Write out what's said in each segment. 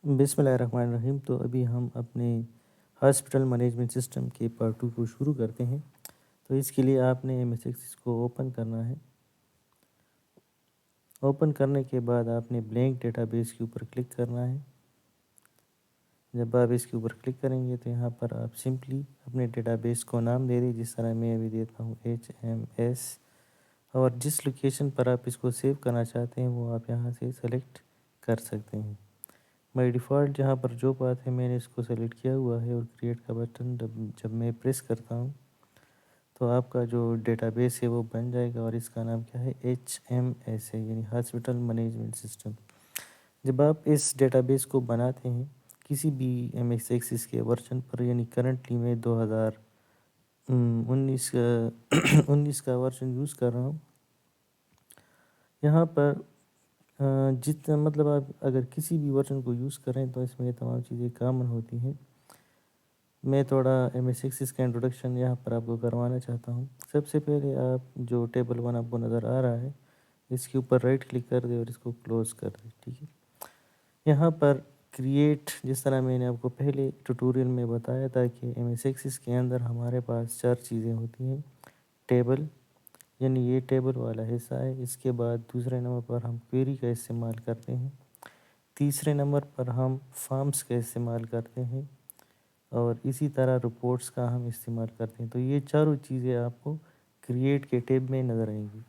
بسم اللہ الرحمن الرحیم۔ تو ابھی ہم اپنے ہاسپٹل مینجمنٹ سسٹم کے پارٹ 2 کو شروع کرتے ہیں۔ تو اس کے لیے آپ نے ایم ایس ایکسس کو اوپن کرنا ہے۔ اوپن کرنے کے بعد آپ نے بلینک ڈیٹا بیس کے اوپر کلک کرنا ہے۔ جب آپ اس کے اوپر کلک کریں گے تو یہاں پر آپ سمپلی اپنے ڈیٹا بیس کو نام دے دیں، جس طرح میں ابھی دیتا ہوں HMS، اور جس لوکیشن پر آپ اس کو سیو کرنا چاہتے ہیں وہ آپ یہاں سے سلیکٹ کر سکتے ہیں۔ بائی ڈیفالٹ جہاں پر جو بات ہے میں نے اس کو سلیکٹ کیا ہوا ہے، اور کریٹ کا بٹن جب میں پریس کرتا ہوں تو آپ کا جو ڈیٹا بیس ہے وہ بن جائے گا، اور اس کا نام کیا ہے HMS ہے، یعنی ہاسپٹل مینجمنٹ سسٹم۔ جب آپ اس ڈیٹا بیس کو بناتے ہیں کسی بھی ایم ایس ایکسس کے ورژن پر، یعنی کرنٹلی میں 2019 کا ورژن یوز کر رہا ہوں، یہاں پر جتنا مطلب آپ اگر کسی بھی ورژن کو یوز کریں تو اس میں یہ تمام چیزیں کامن ہوتی ہیں۔ میں تھوڑا ایم ایس ایکسس کا انٹروڈکشن یہاں پر آپ کو کروانا چاہتا ہوں۔ سب سے پہلے آپ جو ٹیبل 1 آپ کو نظر آ رہا ہے اس کے اوپر رائٹ کلک کر دیں اور اس کو کلوز کر دیں، ٹھیک ہے۔ یہاں پر کریٹ، جس طرح میں نے آپ کو پہلے ٹیوٹوریل میں بتایا تھا کہ ایم ایس ایکسس کے اندر ہمارے پاس 4 چیزیں ہوتی ہیں۔ ٹیبل، یعنی یہ ٹیبل والا حصہ ہے۔ اس کے بعد دوسرے نمبر پر ہم کویری کا استعمال کرتے ہیں۔ تیسرے نمبر پر ہم فارمز کا استعمال کرتے ہیں، اور اسی طرح رپورٹس کا ہم استعمال کرتے ہیں۔ تو یہ چاروں چیزیں آپ کو کریٹ کے ٹیب میں نظر آئیں گی،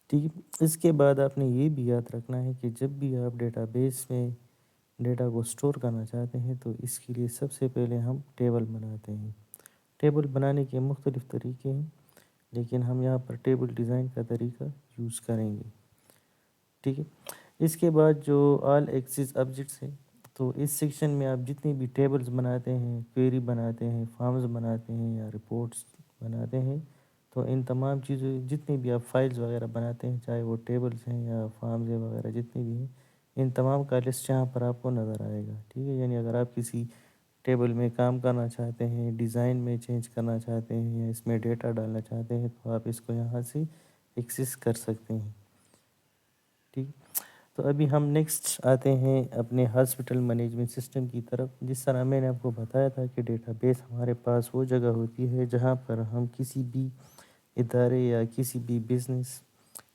ٹھیک ہے۔ اس کے بعد آپ نے یہ بھی یاد رکھنا ہے کہ جب بھی آپ ڈیٹا بیس میں ڈیٹا کو سٹور کرنا چاہتے ہیں تو اس کے لیے سب سے پہلے ہم ٹیبل بناتے ہیں۔ ٹیبل بنانے کے مختلف طریقے ہیں، لیکن ہم یہاں پر ٹیبل ڈیزائن کا طریقہ یوز کریں گے، ٹھیک ہے۔ اس کے بعد جو آل ایکسس آبجیکٹس ہیں، تو اس سیکشن میں آپ جتنی بھی ٹیبلز بناتے ہیں، کویری بناتے ہیں، فارمز بناتے ہیں یا رپورٹس بناتے ہیں، تو ان تمام چیزوں جتنی بھی آپ فائلز وغیرہ بناتے ہیں، چاہے وہ ٹیبلز ہیں یا فارمز وغیرہ جتنی بھی ہیں، ان تمام کا لسٹ یہاں پر آپ کو نظر آئے گا، ٹھیک ہے۔ یعنی اگر آپ کسی ٹیبل میں کام کرنا چاہتے ہیں، ڈیزائن میں چینج کرنا چاہتے ہیں، یا اس میں ڈیٹا ڈالنا چاہتے ہیں، تو آپ اس کو یہاں سے ایکسس کر سکتے ہیں، ٹھیک۔ تو ابھی ہم نیکسٹ آتے ہیں اپنے ہاسپٹل مینجمنٹ سسٹم کی طرف۔ جس طرح میں نے آپ کو بتایا تھا کہ ڈیٹا بیس ہمارے پاس وہ جگہ ہوتی ہے جہاں پر ہم کسی بھی ادارے یا کسی بھی بزنس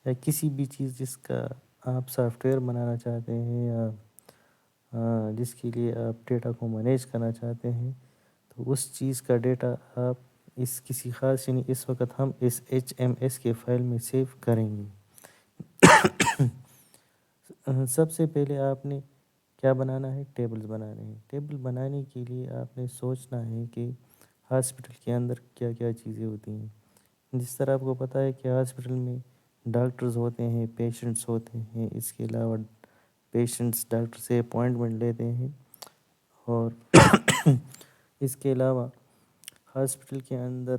یا کسی بھی چیز جس کا آپ سافٹ ویئر بنانا چاہتے ہیں، یا جس کے لیے آپ ڈیٹا کو مینیج کرنا چاہتے ہیں، تو اس چیز کا ڈیٹا آپ اس کسی خاص، یعنی اس وقت ہم اس HMS کے فائل میں سیو کریں گے۔ سب سے پہلے آپ نے کیا بنانا ہے؟ ٹیبلز بنانے ہیں۔ ٹیبل بنانے کے لیے آپ نے سوچنا ہے کہ ہاسپٹل کے اندر کیا کیا چیزیں ہوتی ہیں۔ جس طرح آپ کو پتہ ہے کہ ہاسپٹل میں ڈاکٹرز ہوتے ہیں، پیشنٹس ہوتے ہیں، اس کے علاوہ پیشنٹس ڈاکٹر سے اپوائنٹمنٹ لیتے ہیں، اور اس کے علاوہ ہاسپٹل کے اندر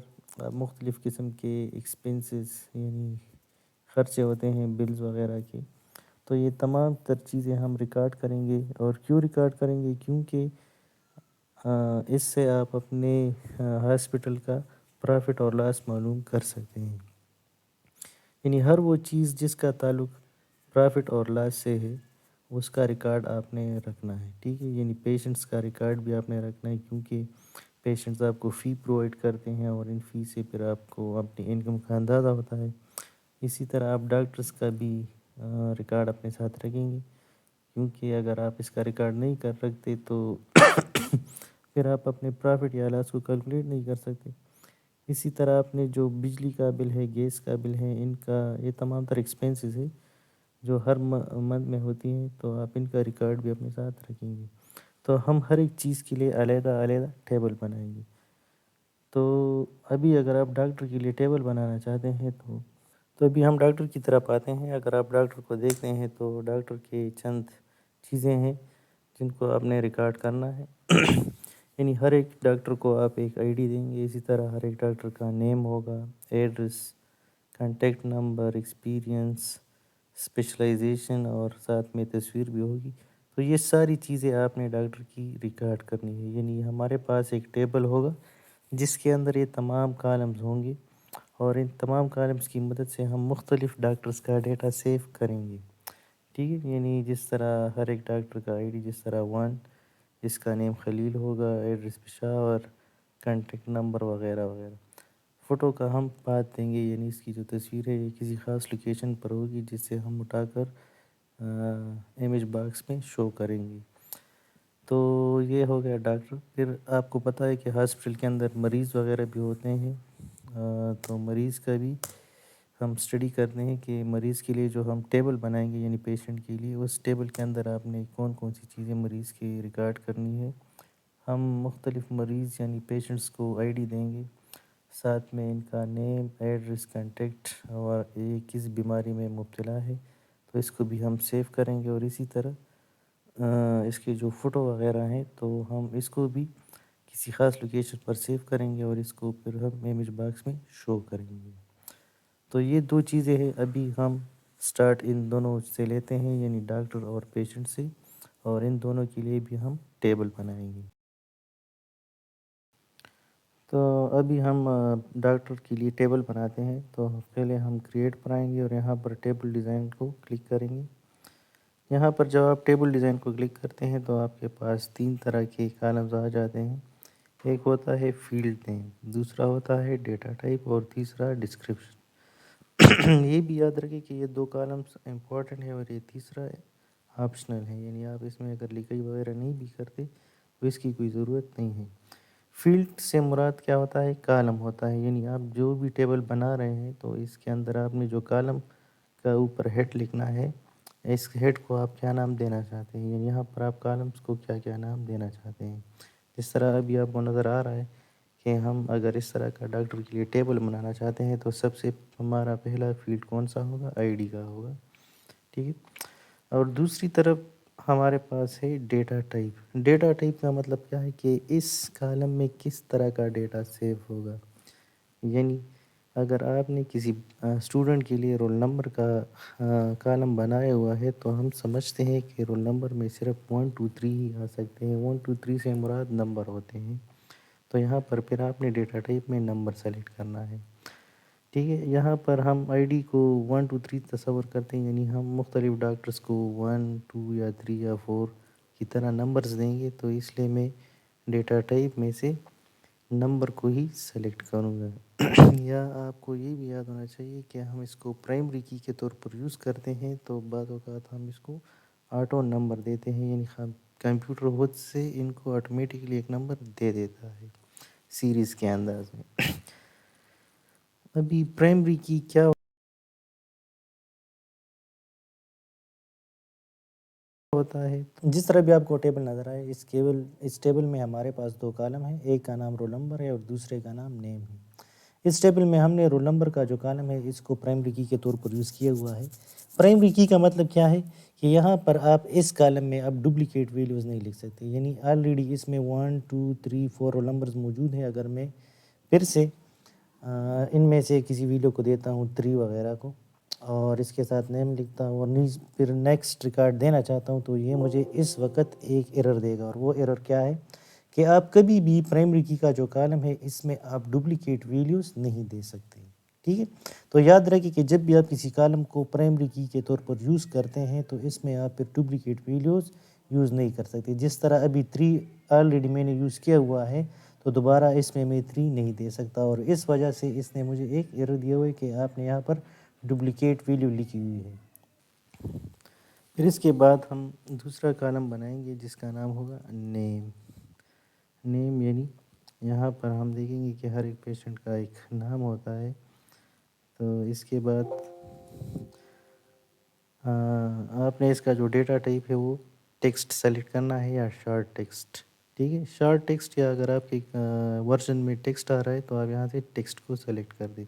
مختلف قسم کے ایکسپنسز، یعنی خرچے ہوتے ہیں بلز وغیرہ کے۔ تو یہ تمام تر چیزیں ہم ریکارڈ کریں گے، اور کیوں ریکارڈ کریں گے؟ کیونکہ اس سے آپ اپنے ہاسپٹل کا پرافٹ اور لاس معلوم کر سکتے ہیں۔ یعنی ہر وہ چیز جس کا تعلق پرافٹ اور لاس سے ہے اس کا ریکارڈ آپ نے رکھنا ہے، ٹھیک ہے۔ یعنی پیشنٹس کا ریکارڈ بھی آپ نے رکھنا ہے، کیونکہ پیشنٹس آپ کو فی پرووائڈ کرتے ہیں، اور ان فی سے پھر آپ کو اپنی انکم کا اندازہ ہوتا ہے۔ اسی طرح آپ ڈاکٹرز کا بھی ریکارڈ اپنے ساتھ رکھیں گے، کیونکہ اگر آپ اس کا ریکارڈ نہیں کر رکھتے تو پھر آپ اپنے پرافٹ یا لاس کو کیلکولیٹ نہیں کر سکتے۔ اسی طرح آپ نے جو بجلی کا بل ہے، گیس کا بل ہے، ان کا یہ تمام تر ایکسپنسز ہے جو ہر منتھ میں ہوتی ہیں، تو آپ ان کا ریکارڈ بھی اپنے ساتھ رکھیں گے۔ تو ہم ہر ایک چیز کے لیے علیحدہ علیحدہ ٹیبل بنائیں گے۔ تو ابھی اگر آپ ڈاکٹر کے لیے ٹیبل بنانا چاہتے ہیں تو ابھی ہم ڈاکٹر کی طرف آتے ہیں۔ اگر آپ ڈاکٹر کو دیکھتے ہیں تو ڈاکٹر کے چند چیزیں ہیں جن کو آپ نے ریکارڈ کرنا ہے۔ یعنی ہر ایک ڈاکٹر کو آپ ایک آئی ڈی دیں گے، اسی طرح ہر ایک ڈاکٹر کا نیم ہوگا، address, contact number, experience, specialization, اور ساتھ میں تصویر بھی ہوگی۔ تو یہ ساری چیزیں آپ نے ڈاکٹر کی ریکارڈ کرنی ہے۔ یعنی ہمارے پاس ایک ٹیبل ہوگا جس کے اندر یہ تمام کالمز ہوں گے، اور ان تمام کالمز کی مدد سے ہم مختلف ڈاکٹرز کا ڈیٹا سیو کریں گے، ٹھیک ہے، یعنی جس طرح ہر ایک ڈاکٹر کا آئی ڈی، جس طرح ون جس کا نیم خلیل ہوگا، ایڈریس پشاور، کانٹیکٹ نمبر وغیرہ وغیرہ۔ فوٹو کا ہم بات دیں گے، یعنی اس کی جو تصویر ہے یہ کسی خاص لوکیشن پر ہوگی جس سے ہم اٹھا کر امیج باکس میں شو کریں گے۔ تو یہ ہو گیا ڈاکٹر۔ پھر آپ کو پتہ ہے کہ ہاسپٹل کے اندر مریض وغیرہ بھی ہوتے ہیں، تو مریض کا بھی ہم اسٹڈی کرتے ہیں کہ مریض کے لیے جو ہم ٹیبل بنائیں گے، یعنی پیشنٹ کے لیے، اس ٹیبل کے اندر آپ نے کون کون سی چیزیں مریض کی ریکارڈ کرنی ہے۔ ہم مختلف مریض یعنی پیشنٹس کو آئی ڈی دیں گے، ساتھ میں ان کا نیم، ایڈریس، کانٹیکٹ اور یہ کس بیماری میں مبتلا ہے، تو اس کو بھی ہم سیو کریں گے۔ اور اسی طرح اس کے جو فوٹو وغیرہ ہیں تو ہم اس کو بھی کسی خاص لوکیشن پر سیو کریں گے اور اس کو پھر ہم امیج باکس میں شو کریں گے۔ تو یہ دو چیزیں ہیں، ابھی ہم سٹارٹ ان دونوں سے لیتے ہیں، یعنی ڈاکٹر اور پیشنٹ سے، اور ان دونوں کے لیے بھی ہم ٹیبل بنائیں گے۔ تو ابھی ہم ڈاکٹر کے لیے ٹیبل بناتے ہیں، تو پہلے ہم کریٹ پر آئیں گے اور یہاں پر ٹیبل ڈیزائن کو کلک کریں گے۔ یہاں پر جب آپ ٹیبل ڈیزائن کو کلک کرتے ہیں تو آپ کے پاس تین طرح کے کالمز آ جاتے ہیں۔ ایک ہوتا ہے فیلڈ نیم، دوسرا ہوتا ہے ڈیٹا ٹائپ، اور تیسرا ڈسکرپشن۔ یہ بھی یاد رکھیں کہ یہ دو کالمز امپورٹنٹ ہے اور یہ تیسرا آپشنل ہے، یعنی آپ اس میں اگر لکھائی وغیرہ نہیں بھی کرتے تو اس کی کوئی ضرورت نہیں ہے۔ فیلڈ سے مراد کیا ہوتا ہے؟ کالم ہوتا ہے، یعنی آپ جو بھی ٹیبل بنا رہے ہیں تو اس کے اندر آپ نے جو کالم کا اوپر ہیڈ لکھنا ہے، اس ہیڈ کو آپ کیا نام دینا چاہتے ہیں، یعنی یہاں پر آپ کالمز کو کیا کیا نام دینا چاہتے ہیں۔ جس طرح ابھی آپ کو نظر آ رہا ہے کہ ہم اگر اس طرح کا ڈاکٹر کے لیے ٹیبل بنانا چاہتے ہیں تو سب سے ہمارا پہلا فیلڈ کون سا ہوگا؟ آئی ڈی کا ہوگا، ٹھیک ہے۔ اور دوسری طرف ہمارے پاس ہے ڈیٹا ٹائپ۔ ڈیٹا ٹائپ کا مطلب کیا ہے کہ اس کالم میں کس طرح کا ڈیٹا سیو ہوگا، یعنی اگر آپ نے کسی اسٹوڈنٹ کے لیے رول نمبر کا کالم بنایا ہوا ہے تو ہم سمجھتے ہیں کہ رول نمبر میں صرف 1 2 3 ہی آ سکتے ہیں، 1 2 3 سے مراد نمبر ہوتے ہیں، تو یہاں پر پھر آپ نے ڈیٹا ٹائپ میں نمبر سلیکٹ کرنا ہے، ٹھیک ہے۔ یہاں پر ہم آئی ڈی کو 1 2 3 تصور کرتے ہیں، یعنی ہم مختلف ڈاکٹرز کو 1 2 یا 3 یا 4 کی طرح نمبرز دیں گے، تو اس لیے میں ڈیٹا ٹائپ میں سے نمبر کو ہی سلیکٹ کروں گا۔ یا آپ کو یہ بھی یاد ہونا چاہیے کہ ہم اس کو پرائمری کی کے طور پر یوز کرتے ہیں، تو بعض اوقات ہم اس کو آٹو نمبر دیتے ہیں، یعنی کمپیوٹر خود سے ان کو آٹومیٹکلی ایک نمبر دے دیتا ہے سیریز کے انداز میں۔ ابھی پرائمری کی کیا ہوتا ہے؟ جس طرح بھی آپ کو ٹیبل نظر آئے، اس ٹیبل میں ہمارے پاس دو کالم ہیں، ایک کا نام رول نمبر ہے اور دوسرے کا نام نیم ہے۔ اس ٹیبل میں ہم نے رول نمبر کا جو کالم ہے اس کو پرائمری کی کے طور پر یوز کیا ہوا ہے۔ پرائمری کی کا مطلب کیا ہے کہ یہاں پر آپ اس کالم میں اب ڈپلیکیٹ ویلیوز نہیں لکھ سکتے، یعنی آلریڈی اس میں 1 2 3 4 رول نمبرز موجود ہیں۔ اگر میں پھر سے ان میں سے کسی ویلیو کو دیتا ہوں 3 وغیرہ کو اور اس کے ساتھ نیم لکھتا ہوں اور پھر نیکسٹ ریکارڈ دینا چاہتا ہوں، تو یہ مجھے اس وقت ایک ایرر دے گا، اور وہ ایرر کیا ہے کہ آپ کبھی بھی پرائمری کی کا جو کالم ہے اس میں آپ ڈپلیکیٹ ویلیوز نہیں دے سکتے، ٹھیک ہے۔ تو یاد رکھیں کہ جب بھی آپ کسی کالم کو پرائمری کی کے طور پر یوز کرتے ہیں تو اس میں آپ پھر ڈپلیکیٹ ویلیوز یوز نہیں کر سکتے۔ جس طرح ابھی 3 آلریڈی میں نے یوز کیا ہوا ہے تو دوبارہ اس میں 3 نہیں دے سکتا، اور اس وجہ سے اس نے مجھے ایک ایرر دیا ہوا ہے کہ آپ نے یہاں پر ڈپلیکیٹ ویلیو لکھی ہوئی ہے۔ پھر اس کے بعد ہم دوسرا کالم بنائیں گے جس کا نام ہوگا نیم۔ نیم یعنی یہاں پر ہم دیکھیں گے کہ ہر ایک پیشنٹ کا ایک نام ہوتا ہے، تو اس کے بعد آپ نے اس کا جو ڈیٹا ٹائپ ہے وہ ٹیکسٹ سلیکٹ کرنا ہے یا شارٹ ٹیکسٹ، ٹھیک ہے۔ شارٹ ٹیکسٹ، یا اگر آپ کے ورژن میں ٹیکسٹ آ رہا ہے تو آپ یہاں سے ٹیکسٹ کو سلیکٹ کر دیں۔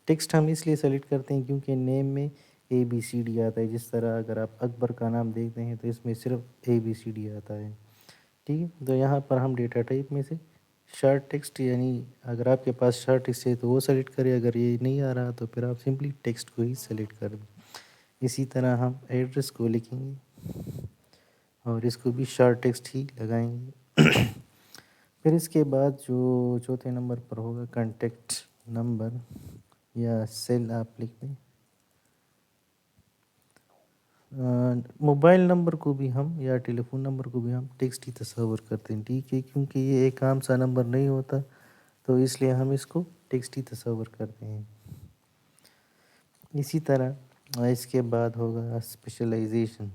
ٹیکسٹ ہم اس لیے سلیکٹ کرتے ہیں کیونکہ نیم میں ABCD آتا ہے، جس طرح اگر آپ اکبر کا نام دیکھتے ہیں تو اس میں صرف ABCD آتا ہے، ٹھیک ہے۔ تو یہاں پر ہم ڈیٹا ٹائپ میں سے شارٹ ٹیکسٹ، یعنی اگر آپ کے پاس شارٹ ٹیکسٹ ہے تو وہ سلیکٹ کریں، اگر یہ نہیں آ رہا تو پھر آپ سمپلی ٹیکسٹ کو ہی سلیکٹ کر دیں۔ اسی طرح ہم ایڈریس کو لکھیں گے اور اس کو بھی شارٹ ٹیکسٹ ہی لگائیں گے۔ پھر اس کے بعد جو چوتھے نمبر پر ہوگا کانٹیکٹ نمبر یا سیل آپ لکھ دیں، موبائل نمبر کو بھی ہم یا ٹیلی فون نمبر کو بھی ہم ٹیکسٹ ہی تصور کرتے ہیں، ٹھیک ہے، کیونکہ یہ ایک عام سا نمبر نہیں ہوتا، تو اس لیے ہم اس کو ٹیکسٹ ہی تصور کرتے ہیں۔ اسی طرح اس کے بعد ہوگا اسپیشلائزیشن۔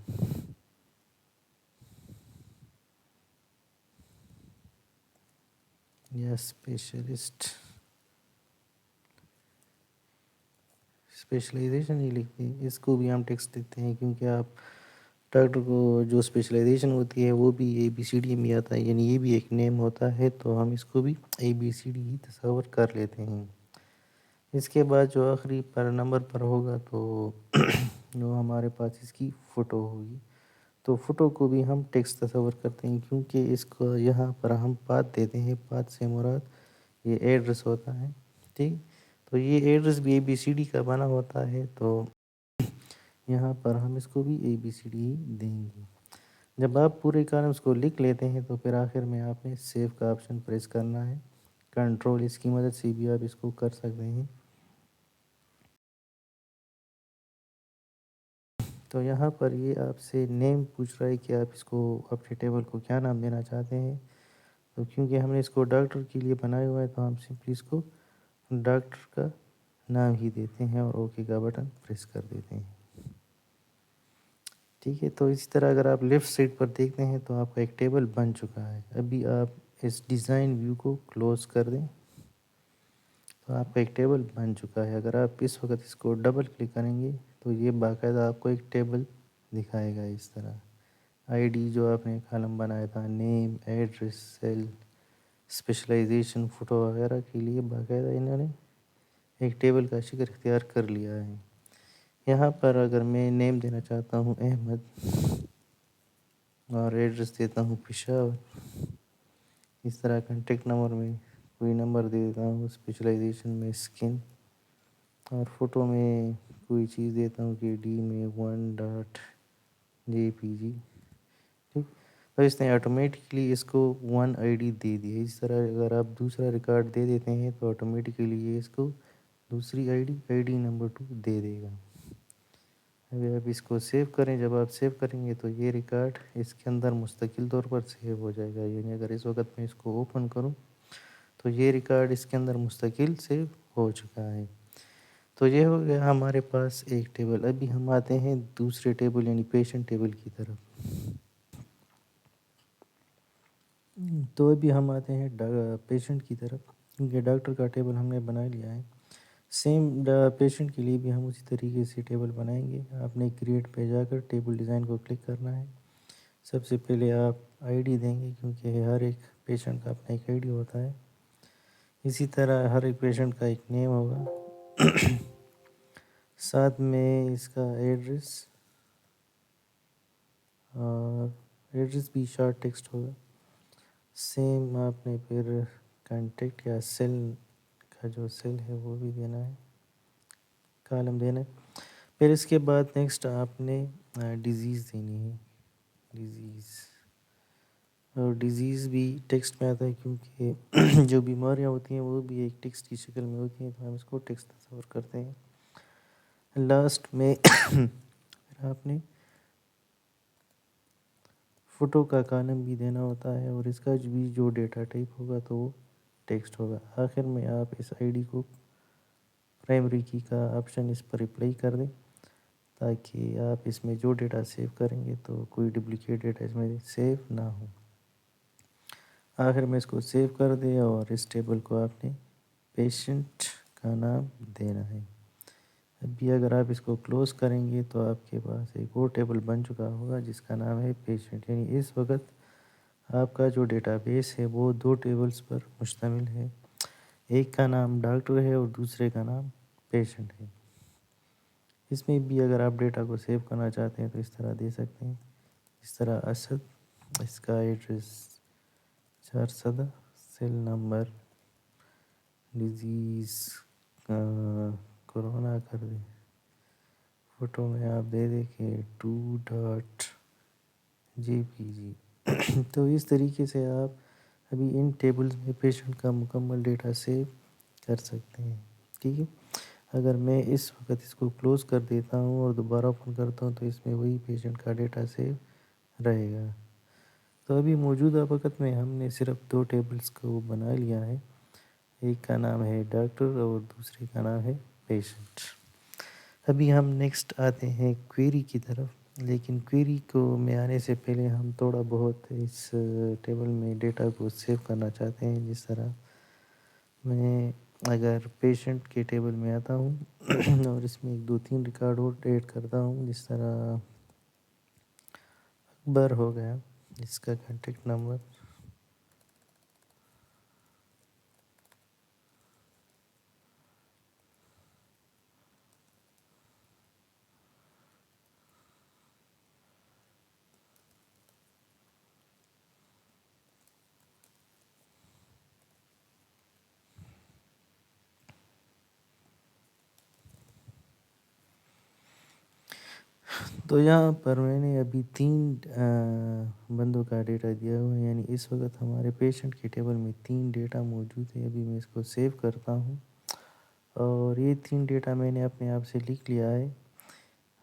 یا اسپیشلائزیشن ہی لکھتے ہیں، اس کو بھی ہم ٹیکسٹ دیتے ہیں، کیونکہ آپ ڈاکٹر کو جو اسپیشلائزیشن ہوتی ہے وہ بھی اے بی سی ڈی میں آتا ہے، یعنی یہ بھی ایک نیم ہوتا ہے، تو ہم اس کو بھی اے بی سی ڈی ہی تصور کر لیتے ہیں۔ اس کے بعد جو آخری پر نمبر پر ہوگا تو جو ہمارے پاس اس کی فوٹو ہوگی، تو فوٹو کو بھی ہم ٹیکسٹ تصور کرتے ہیں، کیونکہ اس کو یہاں پر ہم پاتھ دیتے ہیں، پاتھ سے مراد یہ ایڈریس ہوتا ہے، ٹھیک، تو یہ ایڈریس بھی اے بی سی ڈی کا بنا ہوتا ہے، تو یہاں پر ہم اس کو بھی اے بی سی ڈی دیں گے۔ جب آپ پورے کالمس کو لکھ لیتے ہیں تو پھر آخر میں آپ نے سیو کا آپشن پریس کرنا ہے، کنٹرول اس کی مدد سے بھی آپ اس کو کر سکتے ہیں۔ تو یہاں پر یہ آپ سے نیم پوچھ رہا ہے کہ آپ اس کو اپنے ٹیبل کو کیا نام دینا چاہتے ہیں، تو کیونکہ ہم نے اس کو ڈاکٹر کے لیے بنایا ہوا ہے تو ہم سمپلی اس کو ڈاکٹر کا نام ہی دیتے ہیں اور اوکے کا بٹن پریس کر دیتے ہیں، ٹھیک ہے۔ تو اسی طرح اگر آپ لیفٹ سائڈ پر دیکھتے ہیں تو آپ کا ایک ٹیبل بن چکا ہے۔ ابھی آپ اس ڈیزائن ویو کو کلوز کر دیں تو آپ کا ایک ٹیبل بن چکا ہے۔ اگر آپ اس وقت اس کو ڈبل کلک کریں گے تو یہ باقاعدہ آپ کو ایک ٹیبل دکھائے گا، اس طرح آئی ڈی جو آپ نے کالم بنایا تھا، نیم، ایڈریس، سیل، اسپیشلائزیشن، فوٹو وغیرہ کے لیے باقاعدہ انہوں نے ایک ٹیبل کا شکل اختیار کر لیا ہے۔ یہاں پر اگر میں نیم دینا چاہتا ہوں احمد اور ایڈریس دیتا ہوں پشاور، اس طرح کنٹیکٹ نمبر میں کوئی نمبر دے دیتا ہوں، اسپیشلائزیشن میں اسکن، اور فوٹو میں کوئی چیز دیتا ہوں کہ ڈی میں 1.jpg، ٹھیک، تو اس نے آٹومیٹکلی اس کو 1 آئی ڈی دے دی ہے۔ اس طرح اگر آپ دوسرا ریکارڈ دے دیتے ہیں تو آٹومیٹکلی یہ اس کو دوسری آئی ڈی نمبر 2 دے دے گا۔ ابھی آپ اس کو سیو کریں، جب آپ سیو کریں گے تو یہ ریکارڈ اس کے اندر مستقل طور پر سیو ہو جائے گا، یعنی اگر اس وقت میں اس کو اوپن کروں تو یہ ریکارڈ اس کے اندر مستقل سیو ہو چکا ہے۔ تو یہ ہو گیا ہمارے پاس ایک ٹیبل۔ ابھی ہم آتے ہیں دوسرے ٹیبل یعنی پیشنٹ ٹیبل کی طرف۔ تو ابھی ہم آتے ہیں پیشنٹ کی طرف، کیونکہ ڈاکٹر کا ٹیبل ہم نے بنا لیا ہے۔ سیم پیشنٹ کے لیے بھی ہم اسی طریقے سے ٹیبل بنائیں گے۔ آپ نے کریٹ پہ جا کر ٹیبل ڈیزائن کو کلک کرنا ہے۔ سب سے پہلے آپ آئی ڈی دیں گے، کیونکہ ہر ایک پیشنٹ کا اپنا ایک آئی ڈی ہوتا ہے۔ اسی طرح ہر ایک پیشنٹ کا ایک نیم ہوگا، ساتھ میں اس کا ایڈریس، اور ایڈریس بھی شارٹ ٹیکسٹ ہوگا۔ سیم آپ نے پھر کانٹیکٹ یا سیل کا جو سیل ہے وہ بھی دینا ہے، کالم دینا ہے۔ پھر اس کے بعد نیکسٹ آپ نے ڈیزیز دینی ہے، ڈیزیز، اور ڈیزیز بھی ٹیکسٹ میں آتا ہے، کیونکہ جو بیماریاں ہوتی ہیں وہ بھی ایک ٹیکسٹ کی شکل میں ہوتی ہیں، تو ہم اس کو ٹیکسٹ تصور کرتے ہیں۔ لاسٹ میں پھر آپ نے فوٹو کا کالم بھی دینا ہوتا ہے، اور اس کا بھی جو ڈیٹا ٹائپ ہوگا تو وہ ٹیکسٹ ہوگا۔ آخر میں آپ اس آئی ڈی کو پرائمری کی کا آپشن اس پر اپلائی کر دیں، تاکہ آپ اس میں جو ڈیٹا سیو کریں گے تو کوئی ڈپلیکیٹ ڈیٹا اس میں سیو نہ ہو۔ آخر میں اس کو سیو کر دیں اور اس ٹیبل کو آپ نے پیشنٹ کا نام دینا ہے۔ ابھی اگر آپ اس کو کلوز کریں گے تو آپ کے پاس ایک اور ٹیبل بن چکا ہوگا جس کا نام ہے پیشنٹ، یعنی اس وقت آپ کا جو ڈیٹا بیس ہے وہ 2 ٹیبلز پر مشتمل ہے، ایک کا نام ڈاکٹر ہے اور دوسرے کا نام پیشنٹ ہے۔ اس میں بھی اگر آپ ڈیٹا کو سیو کرنا چاہتے ہیں تو اس طرح دے سکتے ہیں، اس طرح اسد، اس کا address 4 cell number, disease corona کر دیں، فوٹو میں آپ دے دیں کہ 2.jpg۔ تو اس طریقے سے آپ ابھی ان ٹیبلز میں پیشنٹ کا مکمل ڈیٹا سیو کر سکتے ہیں، ٹھیک ہے۔ اگر میں اس وقت اس کو کلوز کر دیتا ہوں اور دوبارہ اوپن کرتا ہوں تو اس میں وہی پیشنٹ کا ڈیٹا سیو رہے گا۔ تو ابھی موجودہ وقت میں ہم نے صرف 2 ٹیبلز کو بنا لیا ہے، ایک کا نام ہے ڈاکٹر اور دوسرے کا نام ہے پیشنٹ۔ ابھی ہم نیکسٹ آتے ہیں کویری کی طرف، لیکن کویری کو میں آنے سے پہلے ہم تھوڑا بہت اس ٹیبل میں ڈیٹا کو سیو کرنا چاہتے ہیں۔ جس طرح میں اگر پیشنٹ کے ٹیبل میں آتا ہوں اور اس میں 1 2 3 ریکارڈ اور ایڈ کرتا ہوں، جس طرح اکبر ہو گیا، اس کا کانٹیکٹ نمبر، تو یہاں پر میں نے ابھی 3 بندوں کا ڈیٹا دیا ہوا ہے، یعنی اس وقت ہمارے پیشنٹ کے ٹیبل میں 3 ڈیٹا موجود ہے۔ ابھی میں اس کو سیو کرتا ہوں اور یہ 3 ڈیٹا میں نے اپنے آپ سے لکھ لیا ہے۔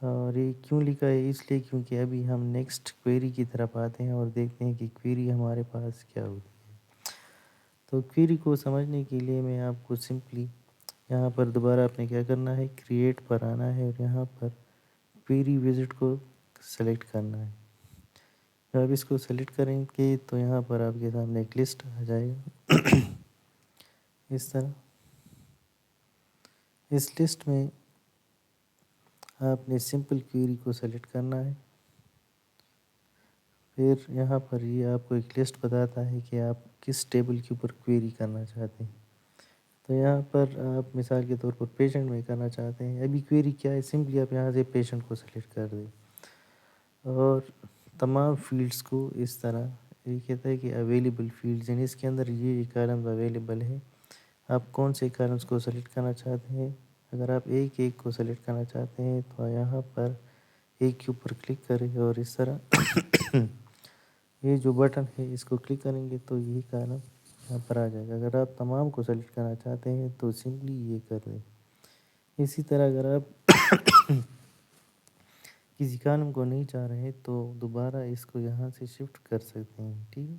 اور یہ کیوں لکھا ہے؟ اس لیے کیونکہ ابھی ہم نیکسٹ کویری کی طرف آتے ہیں اور دیکھتے ہیں کہ کویری ہمارے پاس کیا ہوتی ہے۔ تو کویری کو سمجھنے کے لیے میں آپ کو سمپلی یہاں پر دوبارہ آپ نے کیا کرنا ہے، کریٹ پر آنا ہے اور یہاں پر کویری وزٹ کو سلیکٹ کرنا ہے۔ جب آپ اس کو سلیکٹ کریں گے تو یہاں پر آپ کے سامنے ایک لسٹ آ جائے گا اس طرح۔ اس لسٹ میں آپ نے سمپل کویری کو سلیکٹ کرنا ہے، پھر یہاں پر یہ آپ کو ایک لسٹ بتاتا ہے کہ آپ کس ٹیبل کے اوپر کویری کرنا چاہتے ہیں۔ تو یہاں پر آپ مثال کے طور پر پیشنٹ میں کرنا چاہتے ہیں۔ ابھی کویری کیا ہے، سمپلی آپ یہاں سے پیشنٹ کو سلیکٹ کر دیں اور تمام فیلڈز کو اس طرح، یہ کہتا ہے کہ اویلیبل فیلڈز، یعنی اس کے اندر یہ کالمز اویلیبل ہے، آپ کون سے کالمز کو سلیکٹ کرنا چاہتے ہیں۔ اگر آپ ایک ایک کو سلیکٹ کرنا چاہتے ہیں تو یہاں پر ایک کے اوپر کلک کریں اور اس طرح یہ جو بٹن ہے اس کو کلک کریں گے تو یہی کالم یہاں پر آ جائے گا۔ اگر آپ تمام کو سلیکٹ کرنا چاہتے ہیں تو سمپلی یہ کر دیں۔ اسی طرح اگر آپ کسی کالم کو نہیں چاہ رہے تو دوبارہ اس کو یہاں سے شفٹ کر سکتے ہیں، ٹھیک ہے۔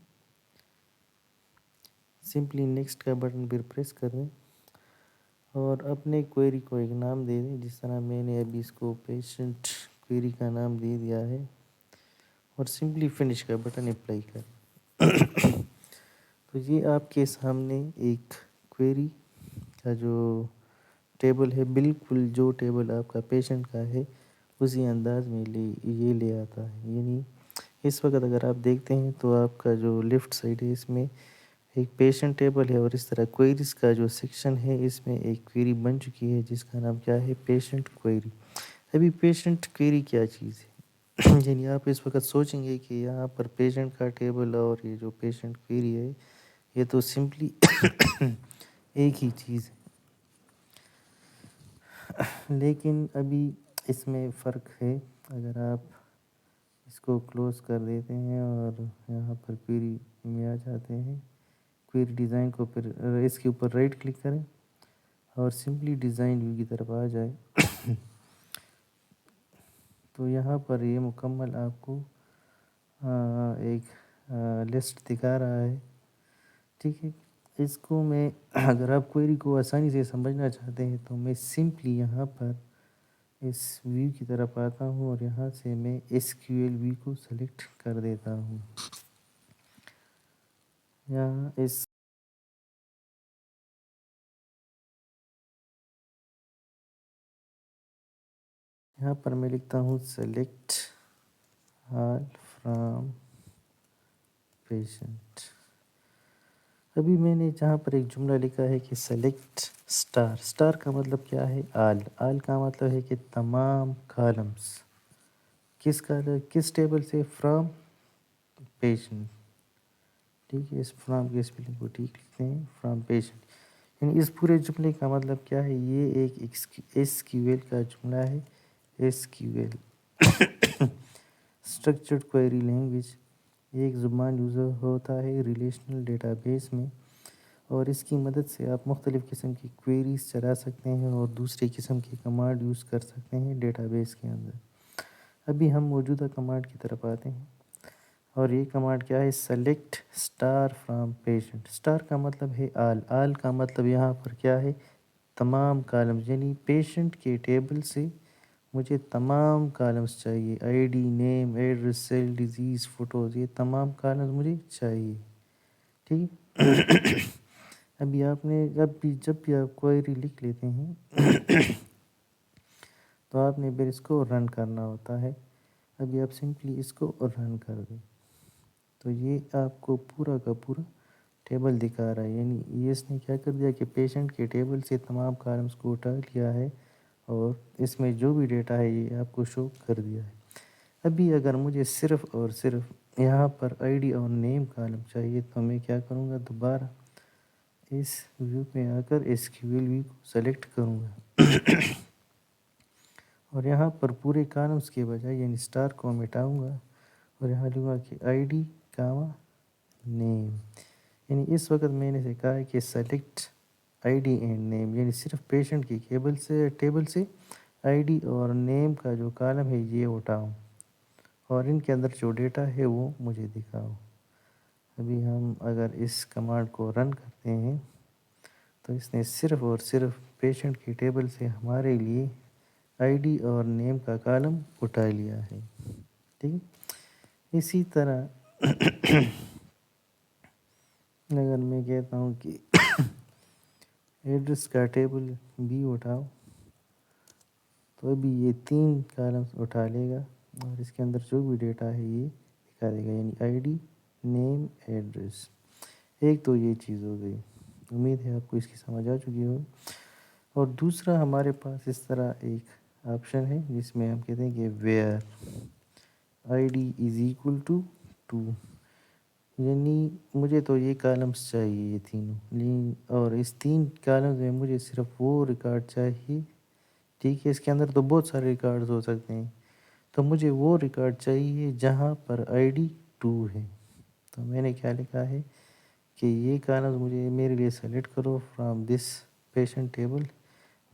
سمپلی نیکسٹ کا بٹن پھر پریس کر دیں اور اپنے کویری کو ایک نام دے دیں، جس طرح میں نے ابھی اس کو پیشنٹ کویری کا نام دے دیا ہے اور سمپلی فنش کا بٹن اپلائی کریں۔ تو یہ آپ کے سامنے ایک کویری کا جو ٹیبل ہے، بالکل جو ٹیبل آپ کا پیشنٹ کا ہے اسی انداز میں یہ لے آتا ہے۔ یعنی اس وقت اگر آپ دیکھتے ہیں تو آپ کا جو لیفٹ سائڈ ہے اس میں ایک پیشنٹ ٹیبل ہے اور اس طرح کوئریز کا جو سیکشن ہے اس میں ایک کویری بن چکی ہے جس کا نام کیا ہے، پیشنٹ کویری۔ ابھی پیشنٹ کویری کیا چیز ہے؟ یعنی آپ اس وقت سوچیں گے کہ یہاں پر پیشنٹ کا ٹیبل اور یہ جو پیشنٹ کویری ہے یہ تو سمپلی ایک ہی چیز ہے، لیکن ابھی اس میں فرق ہے۔ اگر آپ اس کو کلوز کر دیتے ہیں اور یہاں پر کویری میں آ جاتے ہیں، کویری ڈیزائن کو، پھر اس کے اوپر رائٹ کلک کریں اور سمپلی ڈیزائن ویو کی طرف آ جائے تو یہاں پر یہ مکمل آپ کو ایک لسٹ دکھا رہا ہے، ٹھیک ہے۔ اس کو میں اگر آپ کویری کو آسانی سے سمجھنا چاہتے ہیں تو میں سمپلی یہاں پر اس ویو کی طرف آتا ہوں اور یہاں سے میں ایس کیو ایل ویو کو سلیکٹ کر دیتا ہوں۔ یہاں پر میں لکھتا ہوں سلیکٹ آل فرام پیشنٹ۔ ابھی میں نے جہاں پر ایک جملہ لکھا ہے کہ سلیکٹ اسٹار، اسٹار کا مطلب کیا ہے، آل کا مطلب ہے کہ تمام کالمز، کس ٹیبل سے، فرام پیشنٹ، ٹھیک ہے۔ اس فرام کی اسپیلنگ کو ٹھیک لکھتے ہیں، فرام پیشنٹ، یعنی اس پورے جملے کا مطلب کیا ہے، یہ ایک ایس کیو ایل کا جملہ ہے۔ S Q L structured query language, ایک زبان یوزر ہوتا ہے ریلیشنل ڈیٹا بیس میں اور اس کی مدد سے آپ مختلف قسم کی کوئریز چلا سکتے ہیں اور دوسری قسم کی کمانڈ یوز کر سکتے ہیں ڈیٹا بیس کے اندر۔ ابھی ہم موجودہ کمانڈ کی طرف آتے ہیں، اور یہ کمانڈ کیا ہے؟ Select star from patient. Star کا مطلب ہے آل کا مطلب یہاں پر کیا ہے؟ تمام کالمز، یعنی پیشنٹ کے ٹیبل سے مجھے تمام کالمز چاہیے، I D, name, address, cell, disease, photos, یہ تمام کالمز مجھے چاہیے، ٹھیک ہے؟ ابھی آپ نے جب بھی آپ کوئری لکھ لیتے ہیں تو آپ نے پھر اس کو رن کرنا ہوتا ہے۔ ابھی آپ سمپلی اس کو رن کر دیں تو یہ آپ کو پورا کا پورا ٹیبل دکھا رہا ہے، یعنی یہ اس نے کیا کر دیا کہ پیشنٹ کے ٹیبل سے تمام کالمز کو اٹھا لیا ہے اور اس میں جو بھی ڈیٹا ہے یہ آپ کو شو کر دیا ہے۔ ابھی اگر مجھے صرف اور صرف یہاں پر آئی ڈی اور نیم کالم چاہیے تو میں کیا کروں گا؟ دوبارہ اس ویو میں آ کر ایس کیو ایل ویو کو سلیکٹ کروں گا اور یہاں پر پورے کالمز کے بجائے یعنی اسٹار کو مٹاؤں گا اور یہاں لوں گا کہ آئی ڈی کاما نیم، یعنی اس وقت میں نے سے کہا ہے کہ سلیکٹ آئی ڈی اینڈ نیم، یعنی صرف پیشنٹ کی ٹیبل سے آئی ڈی اور نیم کا جو کالم ہے یہ اٹھاؤں اور ان کے اندر جو ڈیٹا ہے وہ مجھے دکھاؤ۔ ابھی ہم اگر اس کمانڈ کو رن کرتے ہیں تو اس نے صرف اور صرف پیشنٹ کی ٹیبل سے ہمارے لیے آئی ڈی اور نیم کا کالم اٹھا لیا ہے، ٹھیک۔ اسی طرح اگر میں کہتا ہوں کہ ایڈریس کا ٹیبل بھی اٹھاؤ تو ابھی یہ 3 کالمز اٹھا لے گا اور اس کے اندر جو بھی ڈیٹا ہے یہ دکھا دے گا، یعنی آئی ڈی، نیم، ایڈریس۔ ایک تو یہ چیز ہو گئی، امید ہے آپ کو اس کی سمجھ آ چکی ہو۔ اور دوسرا ہمارے پاس اس طرح ایک آپشن ہے جس میں ہم کہتے ہیں کہ where I D is equal to 2، یعنی مجھے تو یہ کالمز چاہیے یہ تینوں، اور اس 3 کالمز میں مجھے صرف وہ ریکارڈ چاہیے، ٹھیک ہے؟ اس کے اندر تو بہت سارے ریکارڈز ہو سکتے ہیں، تو مجھے وہ ریکارڈ چاہیے جہاں پر آئی ڈی 2 ہے۔ تو میں نے کیا لکھا ہے کہ یہ کالمز مجھے میرے لیے سلیکٹ کرو from this patient table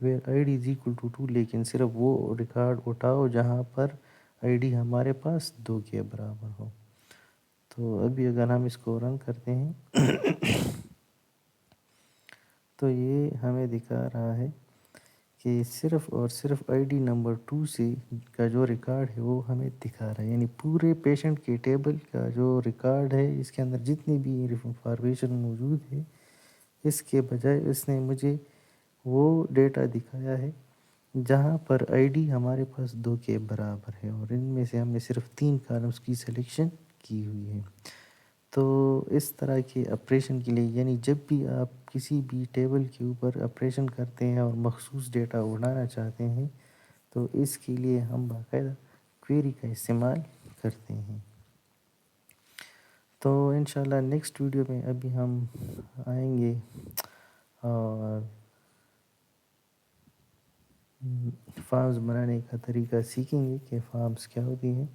where I D is equal to 2، لیکن صرف وہ ریکارڈ اٹھاؤ جہاں پر آئی ڈی ہمارے پاس 2 کے برابر ہو۔ تو ابھی اگر ہم اس کو رن کرتے ہیں تو یہ ہمیں دکھا رہا ہے کہ صرف اور صرف آئی ڈی نمبر 2 سے کا جو ریکارڈ ہے وہ ہمیں دکھا رہا ہے، یعنی پورے پیشنٹ کے ٹیبل کا جو ریکارڈ ہے اس کے اندر جتنی بھی انفارمیشن موجود ہے اس کے بجائے اس نے مجھے وہ ڈیٹا دکھایا ہے جہاں پر آئی ڈی ہمارے پاس 2 کے برابر ہے، اور ان میں سے ہم نے صرف 3 کالمز کی سلیکشن کی ہوئی ہے۔ تو اس طرح کے آپریشن کے لیے، یعنی جب بھی آپ کسی بھی ٹیبل کے اوپر آپریشن کرتے ہیں اور مخصوص ڈیٹا اڑانا چاہتے ہیں تو اس کے لیے ہم باقاعدہ کوئری کا استعمال کرتے ہیں۔ تو انشاءاللہ نیکسٹ ویڈیو میں ابھی ہم آئیں گے اور فارمز بنانے کا طریقہ سیکھیں گے کہ فارمز کیا ہوتی ہیں۔